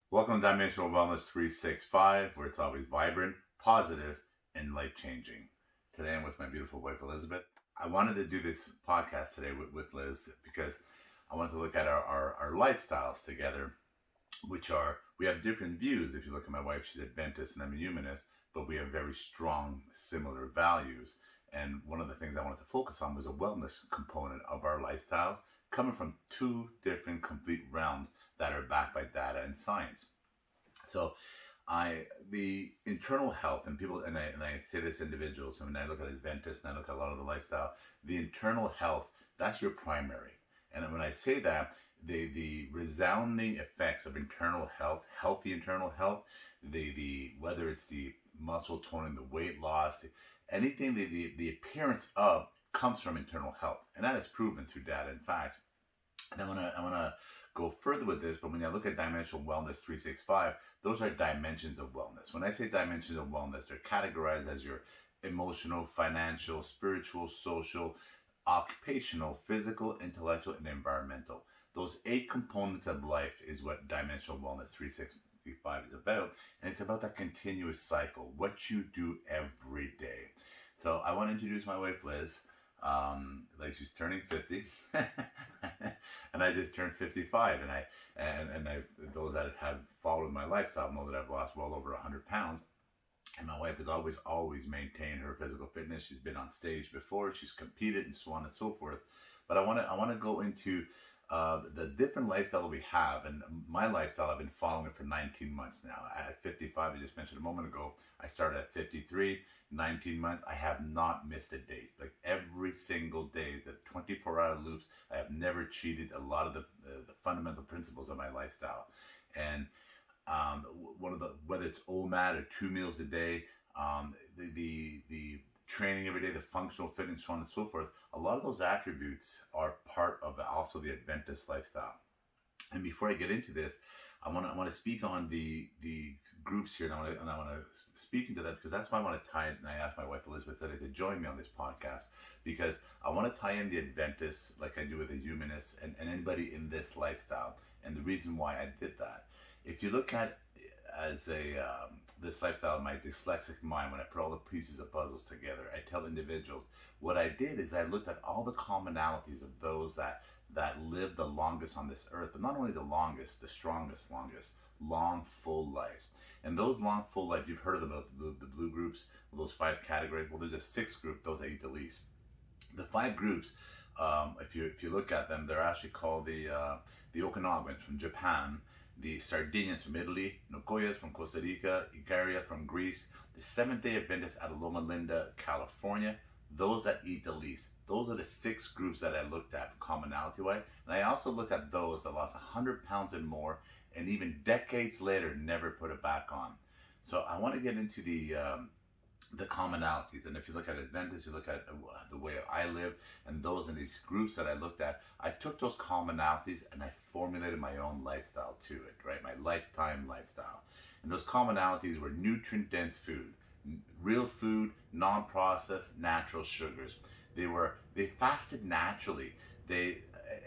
Welcome to Dimensional Wellness 365, where it's always vibrant, positive, and life changing. Today I'm with my beautiful wife, Elizabeth. I wanted to do this podcast today with Liz because I wanted to look at our lifestyles together, which are, we have different views. If you look at my wife, she's Adventist and I'm a Humanist, but we have very strong, similar values. And one of the things I wanted to focus on was a wellness component of our lifestyles coming from two different complete realms that are backed by data and science. So the internal health, and people, and I say this to individuals, and when I look at Adventists and I look at a lot of the lifestyle, the internal health, that's your primary. And when I say that, the resounding effects of internal health, healthy internal health, the whether it's the muscle toning, the weight loss, anything, the appearance of comes from internal health, and that is proven through data and facts. And I wanna go further with this, but when I look at Dimensional Wellness 365, those are dimensions of wellness. When I say dimensions of wellness, they're categorized as your emotional, financial, spiritual, social, occupational, physical, intellectual, and environmental. Those 8 components of life is what Dimensional Wellness 365 is about. And it's about that continuous cycle, what you do every day. So I want to introduce my wife, Liz. Like she's turning 50 and I just turned 55, and those that have followed my lifestyle know that I've lost well over 100 pounds. And my wife has always maintained her physical fitness. She's been on stage before, she's competed, and so on and so forth. But I want to go into the different lifestyle that we have. And my lifestyle, I've been following it for 19 months now. At 55, I just mentioned a moment ago, I started at 53, 19 months. I have not missed a day. Like every single day, the 24-hour loops, I have never cheated a lot of the fundamental principles of my lifestyle. And one of the, whether it's OMAD or 2 meals a day, the training every day, the functional fitness, so on and so forth, a lot of those attributes are part of also the Adventist lifestyle. And before I get into this, I want to speak on the groups here, and I want to speak into that because that's why I want to tie it. And I asked my wife Elizabeth today to join me on this podcast because I want to tie in the Adventists like I do with the Humanists and anybody in this lifestyle. And the reason why I did that, if you look at as a this lifestyle, my dyslexic mind, when I put all the pieces of puzzles together, I tell individuals what I did is I looked at all the commonalities of those that live the longest on this earth, but not only the longest, the strongest, longest, long, full lives. And those long, full lives, you've heard of them, the blue groups, those 5 categories. Well, there's a 6th group, those I eat the least. The 5 groups, if you look at them, they're actually called the Okinawans from Japan, the Sardinians from Italy, Nokoyas from Costa Rica, Ikaria from Greece, the Seventh-day Adventists out of Loma Linda, California, those that eat the least. Those are the 6 groups that I looked at commonality-wise. And I also looked at those that lost 100 pounds and more, and even decades later never put it back on. So I want to get into the commonalities. And if you look at Adventists, you look at the way I live, and those in these groups that I looked at, I took those commonalities and I formulated my own lifestyle to it, right? My lifetime lifestyle. And those commonalities were nutrient-dense food, real food, non-processed, natural sugars. They fasted naturally.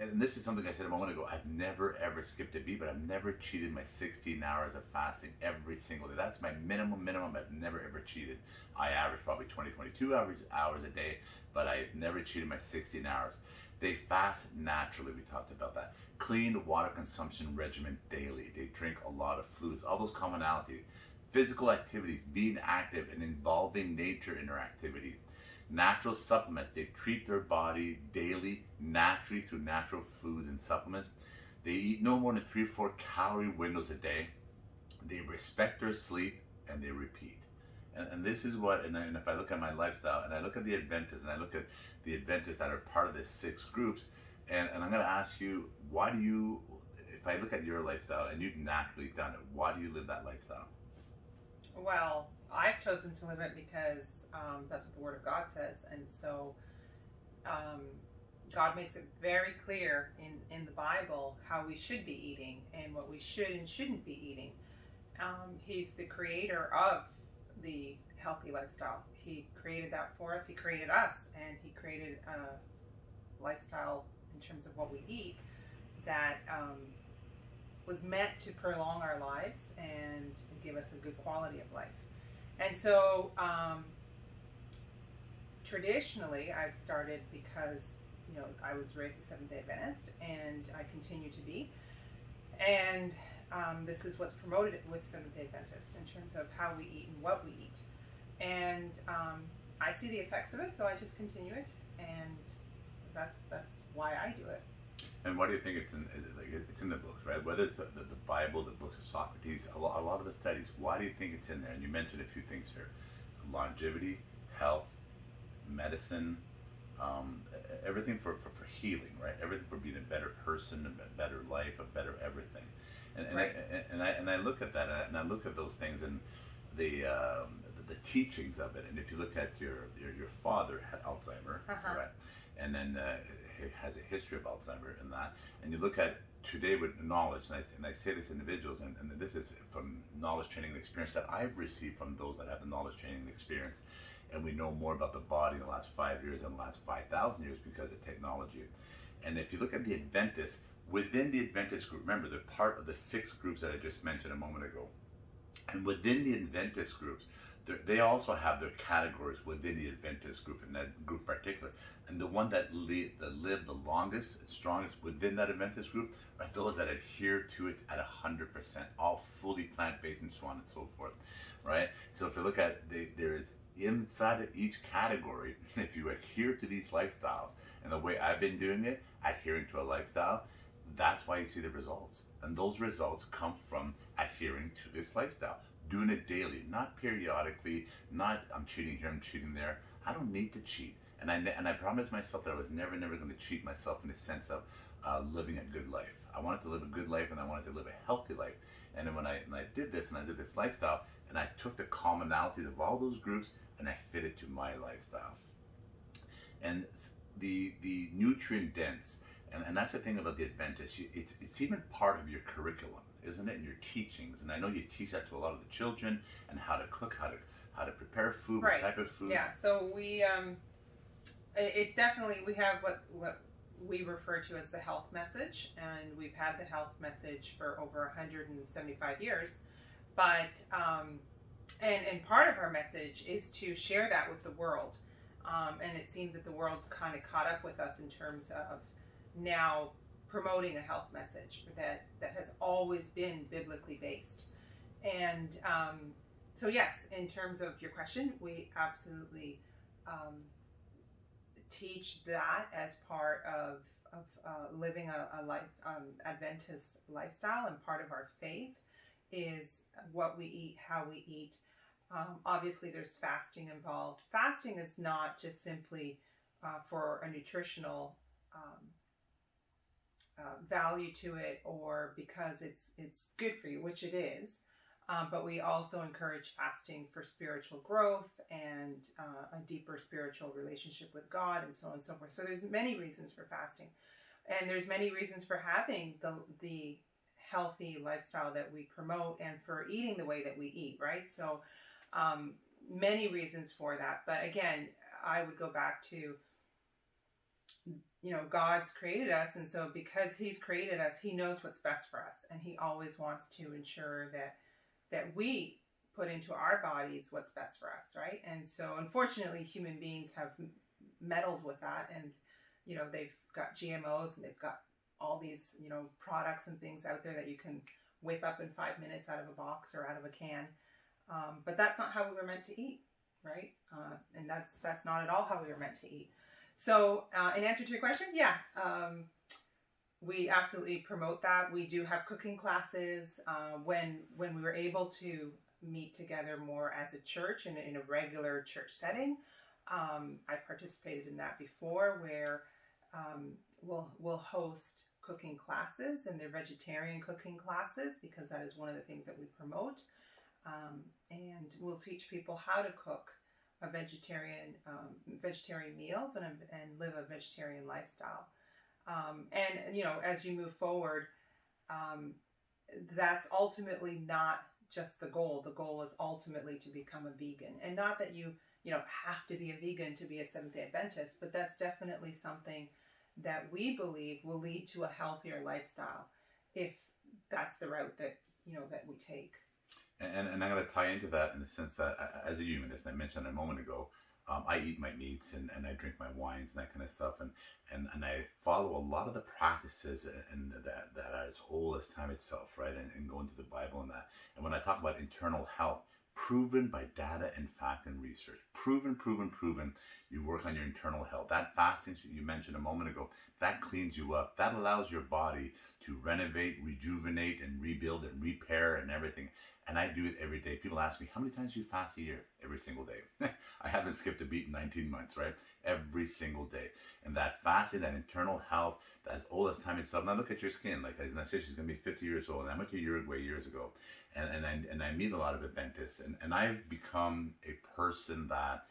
And this is something I said a moment ago, I've never ever skipped a beat, but I've never cheated my 16 hours of fasting every single day. That's my minimum. I've never ever cheated. I average probably 22 hours a day, but I've never cheated my 16 hours. They fast naturally, we talked about that. Clean water consumption regimen daily. They drink a lot of fluids, all those commonalities. Physical activities, being active and involving nature in their activity. Natural supplements, they treat their body daily, naturally through natural foods and supplements. They eat no more than 3 or 4 calorie windows a day. They respect their sleep and they repeat. And this is what, and if I look at my lifestyle and I look at the Adventists and I look at the Adventists that are part of the 6 groups, and I'm going to ask you, why do you, if I look at your lifestyle and you've naturally done it, why do you live that lifestyle? Well, I've chosen to live it because that's what the Word of God says, and so God makes it very clear in the Bible how we should be eating and what we should and shouldn't be eating. He's the creator of the healthy lifestyle. He created that for us. He created us, and He created a lifestyle in terms of what we eat that was meant to prolong our lives and give us a good quality of life. And so traditionally I've started because, I was raised a Seventh-day Adventist, and I continue to be. And this is what's promoted with Seventh-day Adventists in terms of how we eat and what we eat. And I see the effects of it, so I just continue it, and that's why I do it. And why do you think it's in? It's in the books, right? Whether it's the Bible, the books of Socrates, a lot of the studies. Why do you think it's in there? And you mentioned a few things here: longevity, health, medicine, everything for healing, right? Everything for being a better person, a better life, a better everything. And Right. I look at that, and I look at those things, and the teachings of it. And if you look at your father had Alzheimer, right? And then he has a history of Alzheimer and that. And you look at today with knowledge, and I say this to individuals, and this is from knowledge, training, and experience that I've received from those that have the knowledge, training, and experience. And we know more about the body in the last 5 years than the last 5,000 years because of technology. And if you look at the Adventists, within the Adventist group, remember they're part of the 6 groups that I just mentioned a moment ago. And within the Adventist groups, they also have their categories within the Adventist group, in that group in particular. And the one that live the longest and strongest within that Adventist group are those that adhere to it at 100%, all fully plant-based and so on and so forth, right? So if you look at there is inside of each category, if you adhere to these lifestyles, and the way I've been doing it, adhering to a lifestyle, that's why you see the results. And those results come from adhering to this lifestyle, doing it daily, not periodically, not I'm cheating here, I'm cheating there. I don't need to cheat. And I promised myself that I was never going to cheat myself in the sense of living a good life. I wanted to live a good life, and I wanted to live a healthy life. And then when I did this, and I did this lifestyle, and I took the commonalities of all those groups, and I fit it to my lifestyle. And the nutrient dense, and that's the thing about the Adventists. It's even part of your curriculum, isn't it? In your teachings, and I know you teach that to a lot of the children, and how to cook, how to prepare food, Right. what type of food. Yeah. So we it's definitely, we have what we refer to as the health message, and we've had the health message for over 175 years. But and part of our message is to share that with the world. And it seems that the world's kind of caught up with us in terms of now promoting a health message that has always been biblically based. And so yes, in terms of your question, we absolutely teach that as part of living a life Adventist lifestyle, and part of our faith is what we eat, how we eat. Obviously, there's fasting involved. Fasting is not just simply for a nutritional value to it, or because it's good for you, which it is. But we also encourage fasting for spiritual growth and a deeper spiritual relationship with God, and so on and so forth. So there's many reasons for fasting, and there's many reasons for having the healthy lifestyle that we promote, and for eating the way that we eat, right? So many reasons for that. But again, I would go back to, God's created us, and so because He's created us, He knows what's best for us, and He always wants to ensure that we put into our bodies what's best for us, right? And so unfortunately, human beings have meddled with that, and they've got GMOs, and they've got all these products and things out there that you can whip up in 5 minutes out of a box or out of a can. But that's not how we were meant to eat, right? And that's not at all how we were meant to eat. So in answer to your question, yeah, we absolutely promote that. We do have cooking classes when we were able to meet together more as a church in a regular church setting. I've participated in that before, where we'll host cooking classes, and they're vegetarian cooking classes, because that is one of the things that we promote. And we'll teach people how to cook a vegetarian meals and live a vegetarian lifestyle. And as you move forward, that's ultimately not just the goal. The goal is ultimately to become a vegan, and not that you have to be a vegan to be a Seventh-day Adventist, but that's definitely something that we believe will lead to a healthier lifestyle. If that's the route that, that we take. And I'm going to tie into that in the sense that as a humanist, I mentioned a moment ago, I eat my meats and I drink my wines and that kind of stuff. And I follow a lot of the practices and that are as old as time itself, right? And go into the Bible and that. And when I talk about internal health, proven by data and fact and research, proven, you work on your internal health. That fasting you mentioned a moment ago, that cleans you up. That allows your body to renovate, rejuvenate, and rebuild and repair and everything. And I do it every day. People ask me, how many times do you fast a year? Every single day. I haven't skipped a beat in 19 months, right? Every single day. And that fasting, that internal health, that old as time itself. Now look at your skin. Like I said, she's going to be 50 years old. And I went to Uruguay years ago. And I meet a lot of Adventists. And I've become a person that,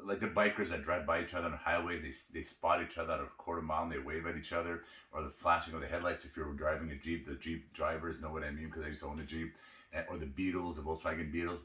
like the bikers that drive by each other on highways, they spot each other at a quarter mile and they wave at each other, or the flashing of the headlights. If you're driving a Jeep, the Jeep drivers know what I mean because I used to own a Jeep, or the Beetles, the Volkswagen Beetles.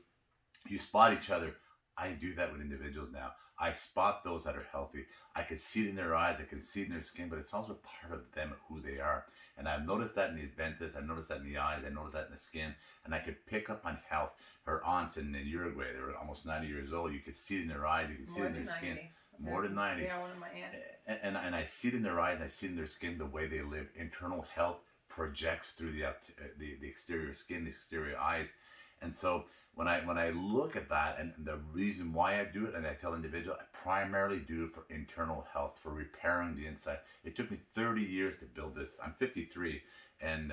You spot each other. I do that with individuals now. I spot those that are healthy. I can see it in their eyes. I can see it in their skin, but it's also part of them, who they are. And I've noticed that in the Adventists. I've noticed that in the eyes. I noticed that in the skin. And I could pick up on health. Her aunts in Uruguay, they were almost 90 years old. You could see it in their eyes. You could see it in their skin. More than 90. Yeah, one of my aunts. And I see it in their eyes. And I see it in their skin, the way they live. Internal health projects through the exterior skin, the exterior eyes. And so when I look at that, and the reason why I do it, and I tell individuals, I primarily do it for internal health, for repairing the inside. It took me 30 years to build this. I'm 53, and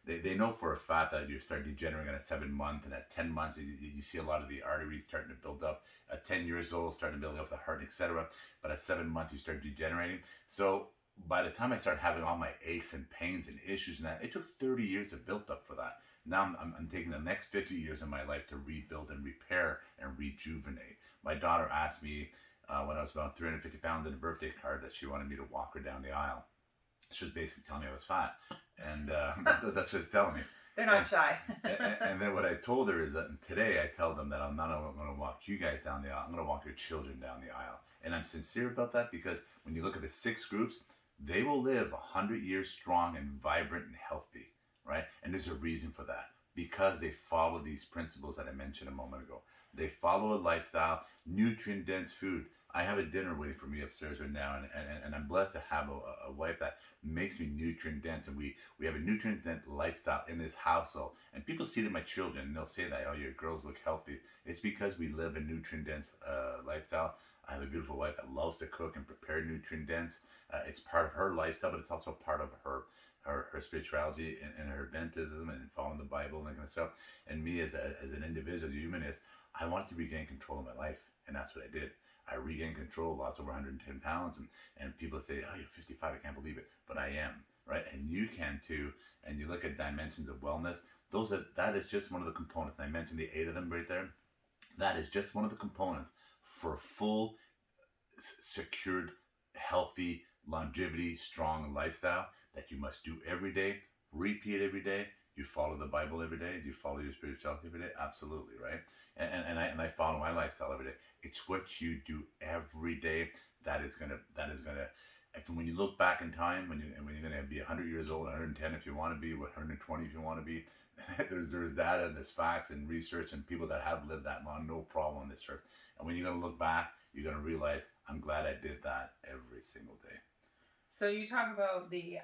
they know for a fact that you start degenerating at 7 months, and at 10 months you see a lot of the arteries starting to build up. At 10 years old, starting to build up the heart, etc. But at 7 months you start degenerating. So by the time I started having all my aches and pains and issues and that, it took 30 years to build up for that. Now I'm taking the next 50 years of my life to rebuild and repair and rejuvenate. My daughter asked me when I was about 350 pounds in a birthday card that she wanted me to walk her down the aisle. She was basically telling me I was fat. And that's what she was telling me. They're not shy. and then what I told her is that today I tell them that I'm not only going to walk you guys down the aisle, I'm going to walk your children down the aisle. And I'm sincere about that because when you look at the 6 groups, they will live 100 years strong and vibrant and healthy. Right? And there's a reason for that. Because they follow these principles that I mentioned a moment ago. They follow a lifestyle, nutrient-dense food. I have a dinner waiting for me upstairs right now, and I'm blessed to have a wife that makes me nutrient-dense. And we have a nutrient-dense lifestyle in this household. And people see it in my children, and they'll say that, oh, your girls look healthy. It's because we live a nutrient-dense lifestyle. I have a beautiful wife that loves to cook and prepare nutrient-dense. It's part of her lifestyle, but it's also part of her spirituality and her Adventism and following the Bible and that kind of stuff. And me as an individual, as a humanist, I wanted to regain control of my life. And that's what I did. I regained control, lost over 110 pounds. And people say, oh, you're 55, I can't believe it. But I am, right? And you can too. And you look at dimensions of wellness. That is just one of the components. And I mentioned the 8 of them right there. That is just one of the components for a full, secured, healthy, longevity, strong lifestyle that you must do every day, repeat every day. You follow the Bible every day. Do you follow your spirituality every day? Absolutely, right? And I follow my lifestyle every day. It's what you do every day that is gonna. And when you look back in time, when you're gonna be 100 years old, 110 if you want to be, 120 if you want to be, there's data, and there's facts and research and people that have lived that long, no problem on this earth. And when you're gonna look back, you're gonna realize, I'm glad I did that every single day. So you talk about the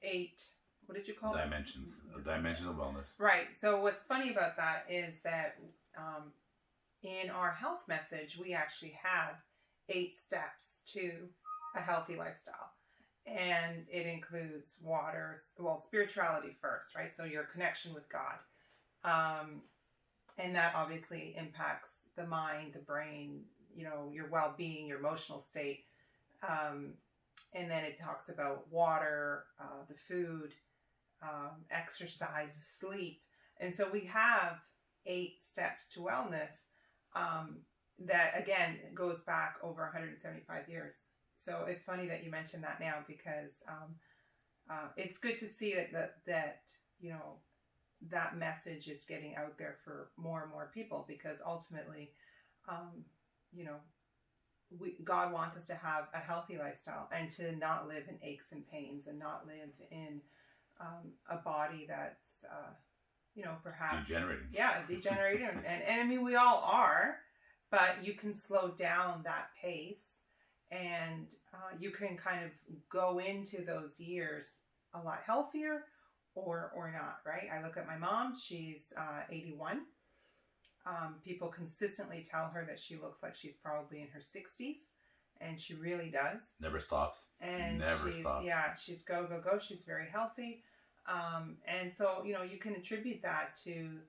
8, what did you call dimensions, it? Dimensions of wellness. Right. So what's funny about that is that in our health message, we actually have 8 steps to a healthy lifestyle. And it includes spirituality first, right? So your connection with God. And that obviously impacts the mind, the brain, your well-being, your emotional state. And then it talks about water, the food, exercise, sleep. And so we have 8 steps to wellness that, again, goes back over 175 years. So it's funny that you mentioned that now because it's good to see that message is getting out there for more and more people because ultimately, God wants us to have a healthy lifestyle and to not live in aches and pains and not live in a body that's, perhaps degenerating. Yeah, degenerating. and I mean, we all are, but you can slow down that pace, and you can kind of go into those years a lot healthier or not, right? I look at my mom, she's 81. People consistently tell her that she looks like she's probably in her 60s, and she really does. Never stops. And Never stops. Yeah, she's go. She's very healthy. And so, you can attribute that to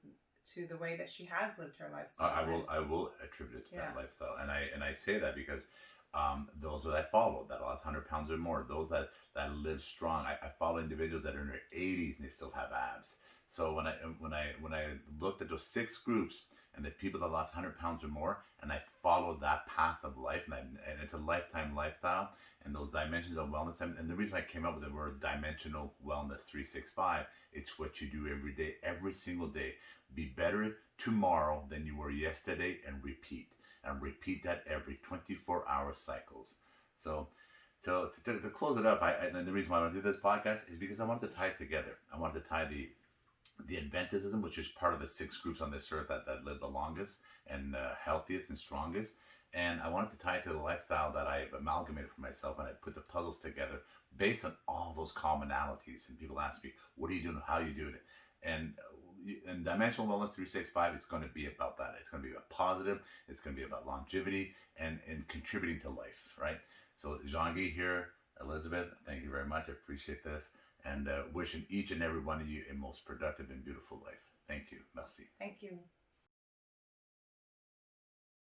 the way that she has lived her lifestyle. I will attribute it to that lifestyle, and I say that because those that I follow that lost 100 pounds or more, those that live strong. I follow individuals that are in their 80s and they still have abs. So when I looked at those 6 groups and the people that lost 100 pounds or more, and I followed that path of life, and it's a lifetime lifestyle, and those dimensions of wellness, and the reason I came up with the word dimensional wellness 365, it's what you do every day, every single day. Be better tomorrow than you were yesterday, and repeat that every 24-hour cycles. So to close it up, and the reason why I want to do this podcast is because I wanted to tie it together. I wanted to tie the Adventism, which is part of the 6 groups on this earth that live the longest and healthiest and strongest. And I wanted to tie it to the lifestyle that I've amalgamated for myself, and I put the puzzles together based on all those commonalities. And people ask me, what are you doing? How are you doing it? And Dimensional Wellness 365, it's going to be about that. It's going to be about positive. It's going to be about longevity and contributing to life, right? So Jean-Guy here, Elizabeth, thank you very much. I appreciate this. And wishing each and every one of you a most productive and beautiful life. Thank you. Merci. Thank you.